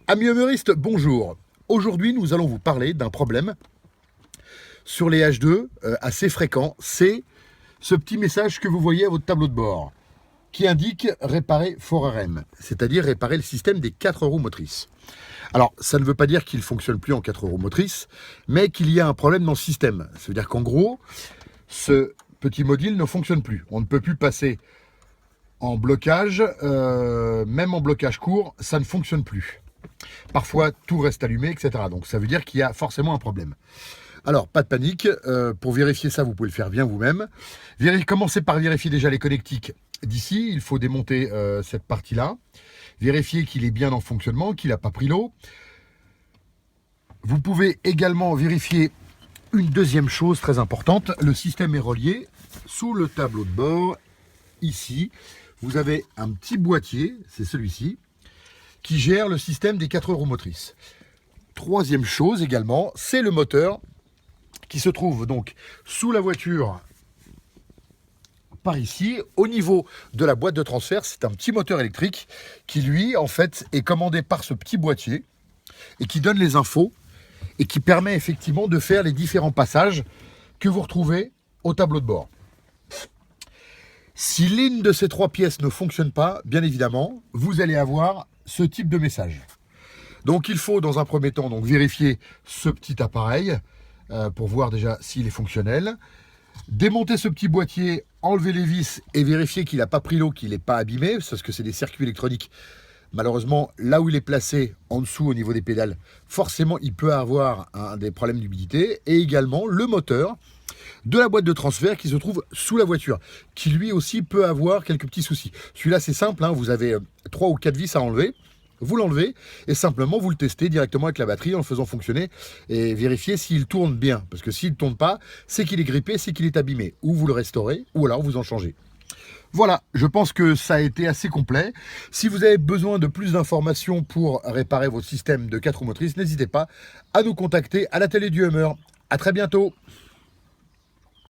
Amis humoristes, bonjour. Aujourd'hui, nous allons vous parler d'un problème sur les H2 assez fréquent. C'est ce petit message que vous voyez à votre tableau de bord qui indique réparer 4RM, c'est-à-dire réparer le système des 4 roues motrices. Alors, ça ne veut pas dire qu'il ne fonctionne plus en 4 roues motrices, mais qu'il y a un problème dans le système. Ça veut dire qu'en gros, ce petit module ne fonctionne plus. On ne peut plus passer en blocage, même en blocage court, ça ne fonctionne plus. Parfois, tout reste allumé, etc. Donc, ça veut dire qu'il y a forcément un problème. Alors, pas de panique. Pour vérifier ça, vous pouvez le faire bien vous-même. Commencez par vérifier déjà les connectiques d'ici. Il faut démonter cette partie-là. Vérifier qu'il est bien en fonctionnement, qu'il n'a pas pris l'eau. Vous pouvez également vérifier une deuxième chose très importante. Le système est relié sous le tableau de bord. Ici, vous avez un petit boîtier, c'est celui-ci, qui gère le système des 4 roues motrices. Troisième chose également, c'est le moteur qui se trouve donc sous la voiture par ici. Au niveau de la boîte de transfert, c'est un petit moteur électrique qui lui en fait est commandé par ce petit boîtier et qui donne les infos et qui permet effectivement de faire les différents passages que vous retrouvez au tableau de bord. Si l'une de ces 3 pièces ne fonctionne pas, bien évidemment, vous allez avoir ce type de message. Donc il faut dans un premier temps donc, vérifier ce petit appareil pour voir déjà s'il est fonctionnel. Démonter ce petit boîtier, enlever les vis et vérifier qu'il n'a pas pris l'eau, qu'il n'est pas abîmé, parce que c'est des circuits électroniques. Malheureusement, là où il est placé, en dessous au niveau des pédales, forcément il peut avoir des problèmes d'humidité. Et également le moteur de la boîte de transfert qui se trouve sous la voiture, qui lui aussi peut avoir quelques petits soucis. Celui-là c'est simple, hein, vous avez 3 ou 4 vis à enlever, vous l'enlevez et simplement vous le testez directement avec la batterie en le faisant fonctionner et vérifier s'il tourne bien, parce que s'il ne tourne pas, c'est qu'il est grippé, c'est qu'il est abîmé, ou vous le restaurez, ou alors vous en changez. Voilà, je pense que ça a été assez complet. Si vous avez besoin de plus d'informations pour réparer votre système de 4 roues motrices, n'hésitez pas à nous contacter à la télé du Hummer. À très bientôt.